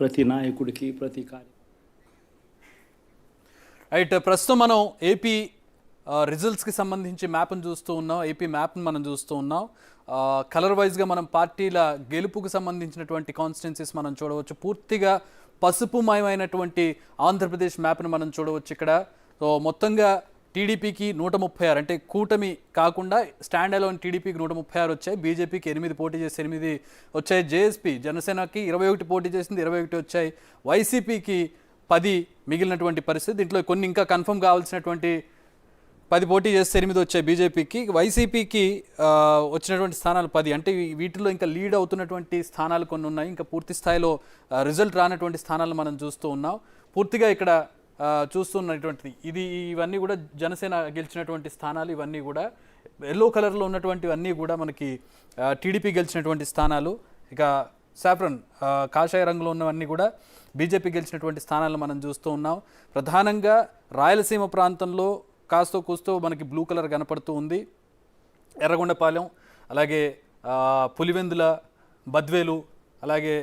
ప్రతి నాయకుడికి ప్రతి కార్య రైట్. ప్రస్తుతం మనం ఏపీ రిజల్ట్స్కి సంబంధించి మ్యాప్ను చూస్తూ ఉన్నాం. ఏపీ మ్యాప్ను మనం చూస్తూ ఉన్నాం. కలర్ వైజ్గా మనం పార్టీల గెలుపుకు సంబంధించినటువంటి కాన్స్టిట్యున్సీస్ మనం చూడవచ్చు. పూర్తిగా పసుపుమయమైనటువంటి ఆంధ్రప్రదేశ్ మ్యాప్ను మనం చూడవచ్చు ఇక్కడ. సో మొత్తంగా టీడీపీకి 136, అంటే కూటమి కాకుండా స్టాండ్ అలోన్ టీడీపీకి 136 వచ్చాయి. బీజేపీకి 8 పోటీ చేసి 8 వచ్చాయి. జేఎస్పీ జనసేనకి 21 పోటీ చేసింది, 21 వచ్చాయి. వైసీపీకి 10 మిగిలినటువంటి పరిస్థితి. దీంట్లో కొన్ని ఇంకా కన్ఫర్మ్ కావాల్సినటువంటి 10 పోటీ చేస్తే 8 వచ్చాయి బీజేపీకి. వైసీపీకి వచ్చినటువంటి స్థానాలు 10. అంటే వీటిలో ఇంకా లీడ్ అవుతున్నటువంటి స్థానాలు కొన్ని ఉన్నాయి. ఇంకా పూర్తి స్థాయిలో రిజల్ట్ రానటువంటి స్థానాలు మనం చూస్తూ ఉన్నాం. పూర్తిగా ఇక్కడ చూస్తున్నటువంటిది ఇవన్నీ కూడా జనసేన గెలిచినటువంటి స్థానాలు. ఇవన్నీ కూడా ఎల్లో కలర్లో ఉన్నటువంటివన్నీ కూడా మనకి టీడీపీ గెలిచినటువంటి స్థానాలు. ఇక సాఫ్రన్ కాషాయ రంగులో ఉన్నవన్నీ కూడా బీజేపీ గెలిచినటువంటి స్థానాలను మనం చూస్తూ ఉన్నాం. ప్రధానంగా రాయలసీమ ప్రాంతంలో కాస్తో కూస్తో మనకి బ్లూ కలర్ కనపడుతూ ఉంది. ఎర్రగొండపాలెం, అలాగే పులివెందుల, బద్వేలు, అలాగే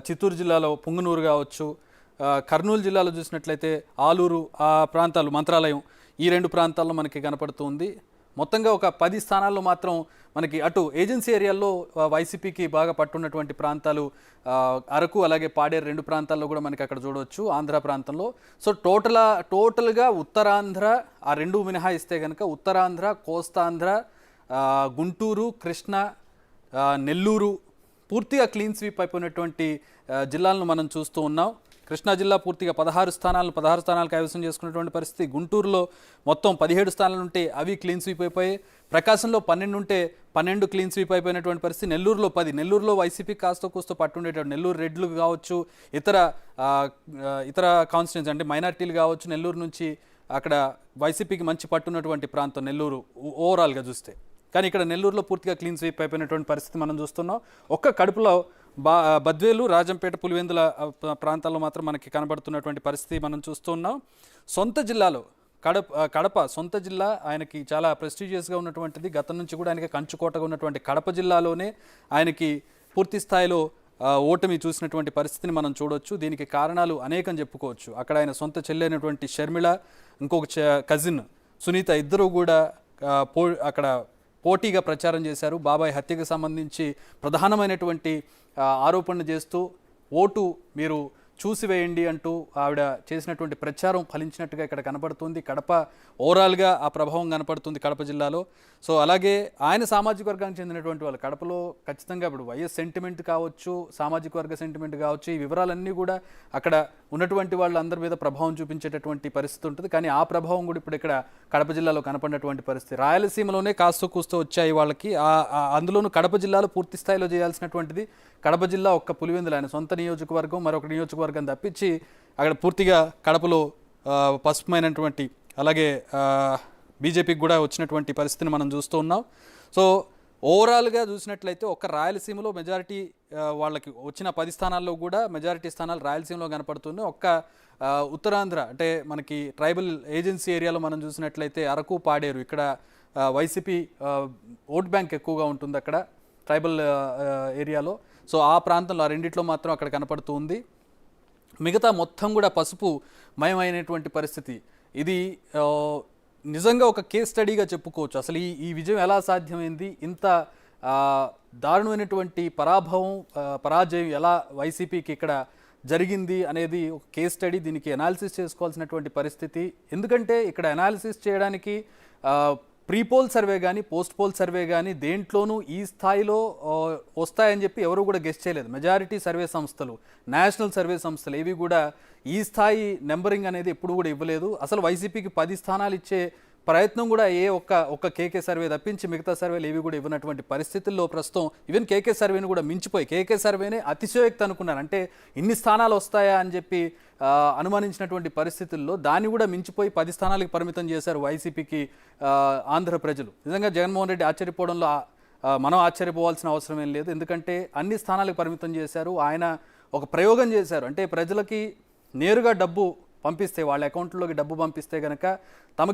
చిత్తూరు జిల్లాలో పుంగనూరు కావచ్చు, కర్నూలు జిల్లాలో చూసినట్లయితే ఆలూరు, ఆ ప్రాంతాలు, మంత్రాలయం, ఈ 2 ప్రాంతాల్లో మనకి కనపడుతుంది. మొత్తంగా ఒక 10 స్థానాల్లో మాత్రం మనకి అటు ఏజెన్సీ ఏరియాల్లో వైసీపీకి బాగా పట్టున్నటువంటి ప్రాంతాలు అరకు, అలాగే పాడేరు 2 ప్రాంతాల్లో కూడా మనకి అక్కడ చూడవచ్చు ఆంధ్ర ప్రాంతంలో. సో టోటల్గా ఉత్తరాంధ్ర, ఆ 2 మినహాయిస్తే కనుక ఉత్తరాంధ్ర, కోస్తాంధ్ర, గుంటూరు, కృష్ణ, నెల్లూరు పూర్తిగా క్లీన్ స్వీప్ అయిపోయినటువంటి జిల్లాలను మనం చూస్తూ ఉన్నాం. కృష్ణా జిల్లా పూర్తిగా 16 స్థానాలు కైవసం చేసుకున్నటువంటి పరిస్థితి. గుంటూరులో మొత్తం 17 స్థానాలు ఉంటే అవి క్లీన్ స్వీప్ అయిపోయాయి. ప్రకాశంలో 12 ఉంటే 12 క్లీన్ స్వీప్ అయిపోయినటువంటి పరిస్థితి. నెల్లూరులో 10. నెల్లూరులో వైసీపీ కాస్తో కూస్తో పట్టుండేటప్పుడు నెల్లూరు రెడ్లు కావచ్చు, ఇతర కాన్స్టిట్యున్సీ అంటే మైనార్టీలు కావచ్చు, నెల్లూరు నుంచి అక్కడ వైసీపీకి మంచి పట్టున్నటువంటి ప్రాంతం నెల్లూరు ఓవరాల్గా చూస్తే. కానీ ఇక్కడ నెల్లూరులో పూర్తిగా క్లీన్ స్వీప్ అయిపోయినటువంటి పరిస్థితి మనం చూస్తున్నాం. ఒక్క కడుపులో బద్వేలు, రాజంపేట, పులివెందుల ప్రాంతాల్లో మాత్రం మనకి కనబడుతున్నటువంటి పరిస్థితి మనం చూస్తున్నాం. సొంత జిల్లాలో కడప సొంత జిల్లా ఆయనకి చాలా ప్రెస్టీజియస్గా ఉన్నటువంటిది. గతం నుంచి కూడా ఆయనకి కంచుకోటగా ఉన్నటువంటి కడప జిల్లాలోనే ఆయనకి పూర్తి స్థాయిలో ఓటమి చూసినటువంటి పరిస్థితిని మనం చూడవచ్చు. దీనికి కారణాలు అనేకం చెప్పుకోవచ్చు. అక్కడ ఆయన సొంత చెల్లైనటువంటి షర్మిళ, ఇంకొక కజిన్ సునీత, ఇద్దరు కూడా అక్కడ పోటీగా ప్రచారం చేశారు. బాబాయ్ హత్యకు సంబంధించి ప్రధానమైనటువంటి ఆరోపణలు చేస్తూ ఓటు మీరు చూసివేయండి అంటూ ఆవిడ చేసినటువంటి ప్రచారం ఫలించినట్టుగా ఇక్కడ కనపడుతుంది. కడప ఓవరాల్గా ఆ ప్రభావం కనపడుతుంది కడప జిల్లాలో. సో అలాగే ఆయన సామాజిక వర్గానికి చెందినటువంటి వాళ్ళు కడపలో ఖచ్చితంగా ఇప్పుడు వైఎస్ సెంటిమెంట్ కావచ్చు, సామాజిక వర్గ సెంటిమెంట్ కావచ్చు, ఈ వివరాలన్నీ కూడా అక్కడ ఉన్నటువంటి వాళ్ళందరి మీద ప్రభావం చూపించేటటువంటి పరిస్థితి ఉంటుంది. కానీ ఆ ప్రభావం కూడా ఇప్పుడు ఇక్కడ కడప జిల్లాలో కనపడినటువంటి పరిస్థితి. రాయలసీమలోనే కాస్తో కూస్తో వచ్చాయి వాళ్ళకి. అందులోనూ కడప జిల్లాలో పూర్తి స్థాయిలో చేయాల్సినటువంటిది కడప జిల్లా ఒక్క పులివెందులు ఆయన సొంత నియోజకవర్గం, మరొక నియోజకవర్గం తప్పించి అక్కడ పూర్తిగా కడపలో పసుపుమైనటువంటి, అలాగే బీజేపీకి కూడా వచ్చినటువంటి పరిస్థితిని మనం చూస్తూ ఉన్నాం. సో ఓవరాల్గా చూసినట్లయితే ఒక్క రాయలసీమలో మెజారిటీ వాళ్ళకి వచ్చిన 10 స్థానాల్లో కూడా మెజారిటీ స్థానాలు రాయలసీమలో కనపడుతున్నాయి. ఒక్క ఉత్తరాంధ్ర అంటే మనకి ట్రైబల్ ఏజెన్సీ ఏరియాలో మనం చూసినట్లయితే అరకు, పాడేరు, ఇక్కడ వైసీపీ ఓట్ బ్యాంక్ ఎక్కువగా ఉంటుంది అక్కడ ట్రైబల్ ఏరియాలో. సో ఆ ప్రాంతంలో ఆ రెండిట్లో మాత్రం అక్కడ కనపడుతూ ఉంది. మిగతా మొత్తం కూడా పసుపు మయమైనటువంటి పరిస్థితి. ఇది నిజంగా ఒక కేస్ స్టడీగా చెప్పుకోవచ్చు. అసలు ఈ విజయం ఎలా సాధ్యమైంది, ఇంత దారుణమైనటువంటి పరాజయం ఎలా వైసీపీకి ఇక్కడ జరిగింది అనేది ఒక కేస్ స్టడీ. దీనికి అనాలిసిస్ చేసుకోవాల్సినటువంటి పరిస్థితి. ఎందుకంటే ఇక్కడ అనాలిసిస్ చేయడానికి ప్రీపోల్ సర్వే కానీ పోస్ట్ పోల్ సర్వే కానీ దేంట్లోనూ ఈ స్థాయిలో వస్తాయని చెప్పి ఎవరు కూడా గెస్ చేయలేదు. మెజారిటీ సర్వే సంస్థలు, నేషనల్ సర్వే సంస్థలు ఏవి కూడా ఈ స్థాయి నెంబరింగ్ అనేది ఎప్పుడు కూడా ఇవ్వలేదు. అసలు వైసీపీకి 10 స్థానాలు ఇచ్చే ప్రయత్నం కూడా ఒక్క కేకే సర్వే తప్పించి మిగతా సర్వేలు ఏవి కూడా ఇవ్వనటువంటి పరిస్థితుల్లో ప్రస్తుతం ఈవెన్ కేకే సర్వేని కూడా మించిపోయి కేకే సర్వేనే అతిశయోక్తి అనుకున్నారు. అంటే ఇన్ని స్థానాలు వస్తాయా అని చెప్పి అనుమానించినటువంటి పరిస్థితుల్లో దాన్ని కూడా మించిపోయి 10 స్థానాలకు పరిమితం చేశారు వైసీపీకి ఆంధ్ర ప్రజలు. నిజంగా జగన్మోహన్ రెడ్డి ఆశ్చర్యపోవడంలో మనం ఆశ్చర్యపోవాల్సిన అవసరం ఏం లేదు. ఎందుకంటే అన్ని స్థానాలకు పరిమితం చేశారు. ఆయన ఒక ప్రయోగం చేశారు. అంటే ప్రజలకి నేరుగా డబ్బు పంపిస్తే, వాళ్ళ అకౌంట్లోకి డబ్బు పంపిస్తే కనుక తమకు